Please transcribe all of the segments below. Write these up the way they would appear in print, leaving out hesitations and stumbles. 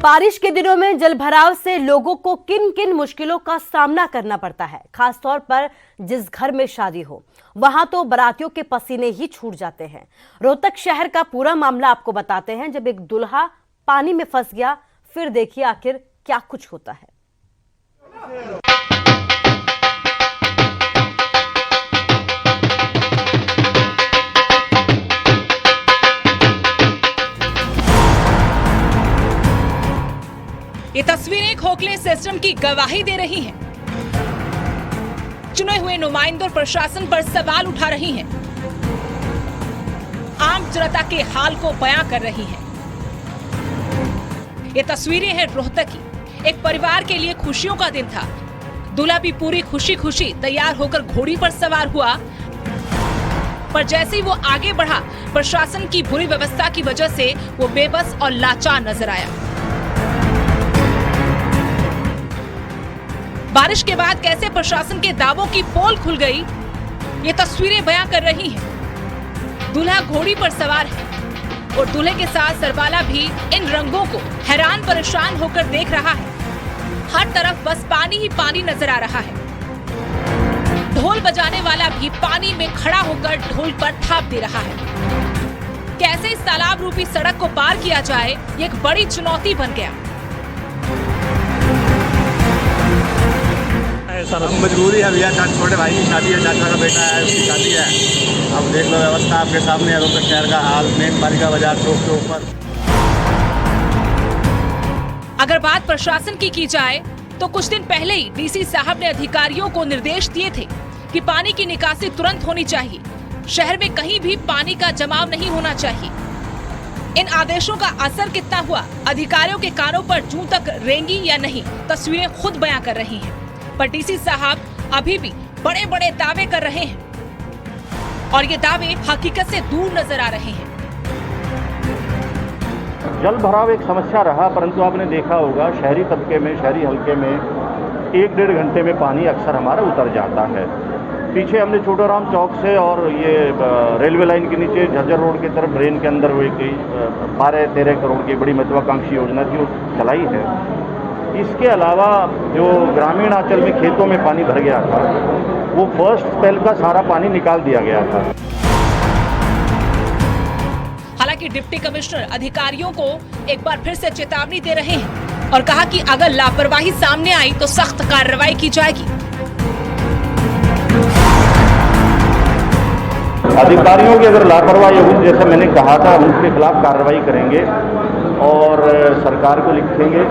बारिश के दिनों में जलभराव से लोगों को किन किन मुश्किलों का सामना करना पड़ता है। खासतौर पर जिस घर में शादी हो वहां तो बारातियों के पसीने ही छूट जाते हैं। रोहतक शहर का पूरा मामला आपको बताते हैं। जब एक दूल्हा पानी में फंस गया, फिर देखिए आखिर क्या कुछ होता है। ये तस्वीरें खोखले सिस्टम की गवाही दे रही हैं। चुने हुए नुमाइंदों और प्रशासन पर सवाल उठा रही हैं। आम जनता के हाल को बयां कर रही हैं। ये तस्वीरें हैं रोहतक की। एक परिवार के लिए खुशियों का दिन था। दूल्हा भी पूरी खुशी खुशी तैयार होकर घोड़ी पर सवार हुआ, पर जैसे ही वो आगे बढ़ा, प्रशासन की बुरी व्यवस्था की वजह से वो बेबस और लाचार नजर आया। बारिश के बाद कैसे प्रशासन के दावों की पोल खुल गई, ये तस्वीरें बयां कर रही हैं। दूल्हा घोड़ी पर सवार है और दूल्हे के साथ सरवाला भी इन रंगों को हैरान परेशान होकर देख रहा है। हर तरफ बस पानी ही पानी नजर आ रहा है। ढोल बजाने वाला भी पानी में खड़ा होकर ढोल पर थाप दे रहा है। कैसे इस तालाब रूपी सड़क को पार किया जाए, ये एक बड़ी चुनौती बन गया। मजबूरी है भैया, छोटे भाई की शादी है, चाचा का बेटा है, उसकी शादी है। अब देख लो, व्यवस्था आपके सामने है। रोहतक शहर का हाल, मेन बालिका बाजार चौक के ऊपर। अगर बात प्रशासन की जाए तो कुछ दिन पहले ही डीसी साहब ने अधिकारियों को निर्देश दिए थे कि पानी की निकासी तुरंत होनी चाहिए। शहर में कहीं भी पानी का जमाव नहीं होना चाहिए। इन आदेशों का असर कितना हुआ, अधिकारियों के कानों पर जूं तक रेंगी या नहीं, तस्वीरें खुद बयां कर रही हैं। पर डीसी साहब अभी भी बड़े बड़े दावे कर रहे हैं और ये दावे हकीकत से दूर नजर आ रहे हैं। जल भराव एक समस्या रहा, परंतु आपने देखा होगा शहरी तबके में, शहरी हल्के में 1-1.5 घंटे में पानी अक्सर हमारा उतर जाता है। पीछे हमने छोटाराम चौक से और ये रेलवे लाइन के नीचे झज्जर रोड की तरफ ड्रेन के अंदर वो 12-13 करोड़ की बड़ी महत्वाकांक्षी योजना थी, वो चलाई है। इसके अलावा जो ग्रामीण अंचल में खेतों में पानी भर गया था, वो फर्स्ट स्पेल का सारा पानी निकाल दिया गया था। हालांकि डिप्टी कमिश्नर अधिकारियों को एक बार फिर से चेतावनी दे रहे हैं और कहा कि अगर लापरवाही सामने आई तो सख्त कार्रवाई की जाएगी। अधिकारियों की अगर लापरवाही हुई, जैसा मैंने कहा था, उनके खिलाफ कार्रवाई करेंगे और सरकार को लिखेंगे।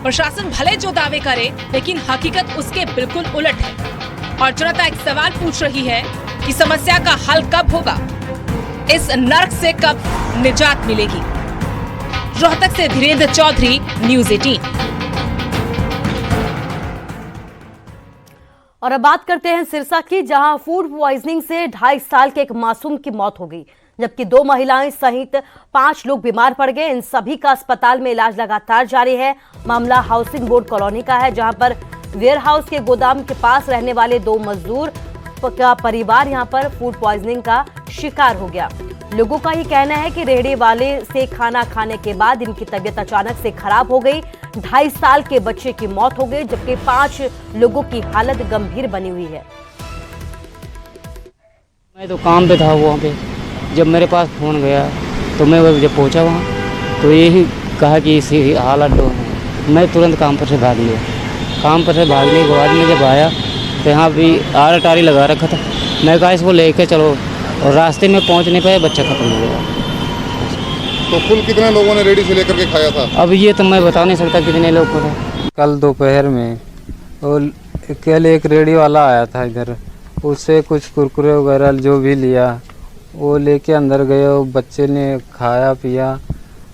प्रशासन भले जो दावे करे, लेकिन हकीकत उसके बिल्कुल उलट है और जनता एक सवाल पूछ रही है कि समस्या का हल कब होगा, इस नर्क से कब निजात मिलेगी। रोहतक से धीरेन्द्र चौधरी, न्यूज़ 18। और अब बात करते हैं सिरसा की, जहां फूड पॉइजनिंग से 2.5 साल के एक मासूम की मौत हो गई, जबकि 2 महिलाएं सहित 5 लोग बीमार पड़ गए। इन सभी का अस्पताल में इलाज लगातार जारी है। मामला हाउसिंग बोर्ड कॉलोनी का है, जहां पर वेयर हाउस के गोदाम के पास रहने वाले 2 मजदूर का परिवार यहां पर फूड पॉइजनिंग का शिकार हो गया। लोगों का ये कहना है कि रेहड़ी वाले से खाना खाने के बाद इनकी तबीयत अचानक से खराब हो गई। 2.5 साल के बच्चे की मौत हो गई, जबकि 5 लोगों की हालत गंभीर बनी हुई है। मैं तो काम पे था वहाँ पे, जब मेरे पास फ़ोन गया तो मैं जब पहुँचा वहाँ तो यही कहा कि इसी हालत दो है। मैं तुरंत काम पर से भाग लिया। काम पर से भागने के बाद में जब आया तो यहाँ भी आर-टारी लगा रखा था। मैं कहा इसको लेके चलो, और रास्ते में पहुँच नहीं पाए, बच्चा खत्म हो गया। तो कुल कितने लोगों ने रेडी से लेकर के खाया था? अब ये तो मैं बता नहीं सकता कितने लोग को था। कल दोपहर में और कल एक रेडी वाला आया था इधर, उससे कुछ कुरकुरे वगैरह जो भी लिया वो लेके अंदर गए और बच्चे ने खाया पिया।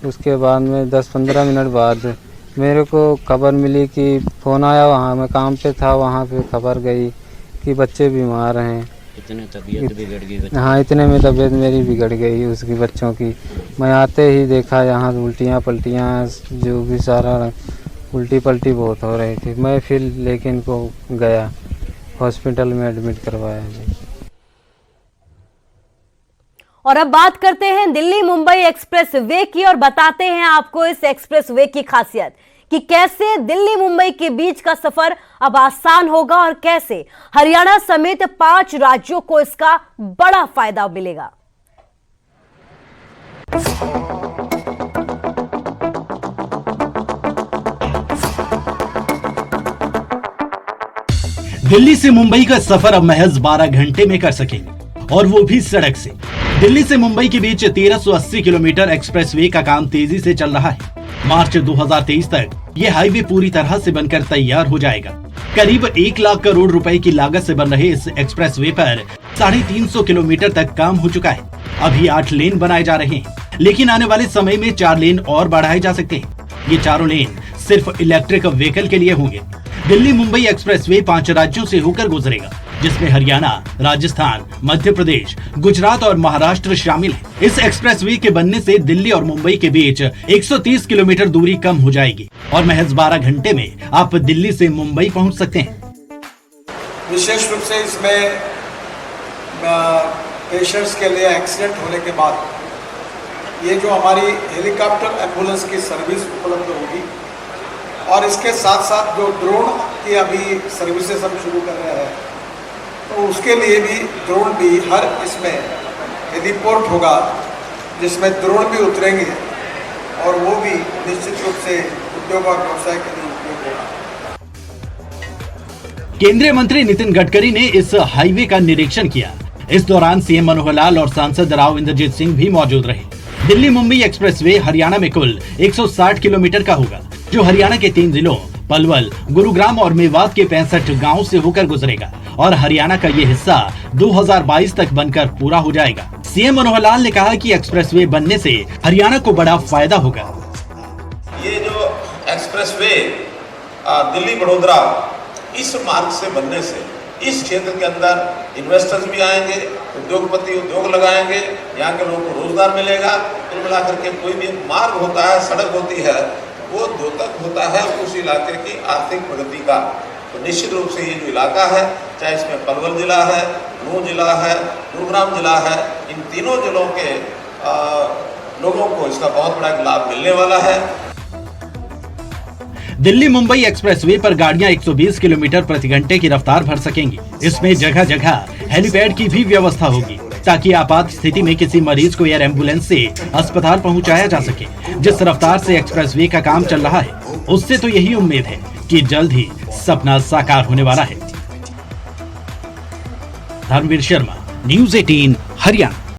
उसके बाद में 10-15 मिनट बाद मेरे को खबर मिली कि फ़ोन आया, वहाँ मैं काम पे था, वहाँ पे खबर गई कि बच्चे बीमार हैं। इतने तबीयत बिगड़ गई। हाँ, इतने में तबीयत मेरी बिगड़ गई उसकी, बच्चों की। मैं आते ही देखा यहाँ उल्टियाँ पल्टियाँ, जो भी सारा उल्टी पल्टी बहुत हो रही थी। मैं फिर लेकिन इनको गया हॉस्पिटल में एडमिट करवाया जी। और अब बात करते हैं दिल्ली मुंबई एक्सप्रेस वे की और बताते हैं आपको इस एक्सप्रेस वे की खासियत कि कैसे दिल्ली मुंबई के बीच का सफर अब आसान होगा और कैसे हरियाणा समेत 5 राज्यों को इसका बड़ा फायदा मिलेगा। दिल्ली से मुंबई का सफर अब महज 12 घंटे में कर सकेंगे और वो भी सड़क से। दिल्ली से मुंबई के बीच 1380 किलोमीटर एक्सप्रेसवे का काम तेजी से चल रहा है। मार्च 2023 तक ये हाईवे पूरी तरह से बनकर तैयार हो जाएगा। करीब 1 लाख करोड़ रुपए की लागत से बन रहे इस एक्सप्रेसवे पर 350 किलोमीटर तक काम हो चुका है। अभी 8 लेन बनाए जा रहे हैं, लेकिन आने वाले समय में 4 लेन और बढ़ाए जा सकते हैं। ये चारों लेन सिर्फ इलेक्ट्रिक व्हीकल के लिए होंगे। दिल्ली मुंबई एक्सप्रेसवे 5 राज्यों से होकर गुजरेगा, जिसमें हरियाणा, राजस्थान, मध्य प्रदेश, गुजरात और महाराष्ट्र शामिल है। इस एक्सप्रेसवे के बनने से दिल्ली और मुंबई के बीच 130 किलोमीटर दूरी कम हो जाएगी और महज 12 घंटे में आप दिल्ली से मुंबई पहुंच सकते हैं। विशेष रूप से इसमें पेशेंट्स के लिए एक्सीडेंट होने के बाद ये जो हमारी हेलीकॉप्टर एम्बुलेंस की सर्विस उपलब्ध होगी और इसके साथ साथ जो ड्रोन की अभी सर्विसेज हम शुरू कर रहे हैं, तो उसके लिए भी ड्रोन भी हर इसमें हेलीपोर्ट होगा जिसमें ड्रोन भी उतरेंगे और वो भी निश्चित रूप से उद्योग और व्यवसाय के लिए उपयोग होगा। केंद्रीय मंत्री नितिन गडकरी ने इस हाईवे का निरीक्षण किया। इस दौरान सीएम मनोहर लाल और सांसद राव इंद्रजीत सिंह भी मौजूद रहे। दिल्ली मुंबई एक्सप्रेसवे हरियाणा में कुल 160 किलोमीटर का होगा, जो हरियाणा के 3 जिलों पलवल, गुरुग्राम और मेवात के 65 गांव से होकर गुजरेगा और हरियाणा का ये हिस्सा 2022 तक बनकर पूरा हो जाएगा। सीएम मनोहर लाल ने कहा कि एक्सप्रेसवे बनने से हरियाणा को बड़ा फायदा होगा। ये जो एक्सप्रेसवे दिल्ली बड़ोदरा इस मार्ग से बनने से इस क्षेत्र के अंदर इन्वेस्टर्स भी आएंगे, उद्योगपति उद्योग लगाएंगे, यहाँ के लोगों को रोजगार मिलेगा। कुल मिलाकर के कोई भी मार्ग होता है, सड़क होती है, वो द्योतक होता है उस इलाके की आर्थिक प्रगति का। तो निश्चित रूप से ये जो इलाका है, चाहे इसमें पलवल जिला है, नूंह जिला है, गुरुग्राम जिला है, इन तीनों जिलों के लोगों को इसका बहुत बड़ा लाभ मिलने वाला है। दिल्ली मुंबई एक्सप्रेसवे पर गाड़ियां 120 किलोमीटर प्रति घंटे की रफ्तार भर सकेंगी। इसमें जगह जगह हेलीपैड की भी व्यवस्था होगी, ताकि आपात स्थिति में किसी मरीज को एयर एम्बुलेंस से अस्पताल पहुंचाया जा सके। जिस रफ्तार से एक्सप्रेसवे का काम चल रहा है, उससे तो यही उम्मीद है कि जल्द ही सपना साकार होने वाला है। धर्मवीर शर्मा, न्यूज़ 18 हरियाणा।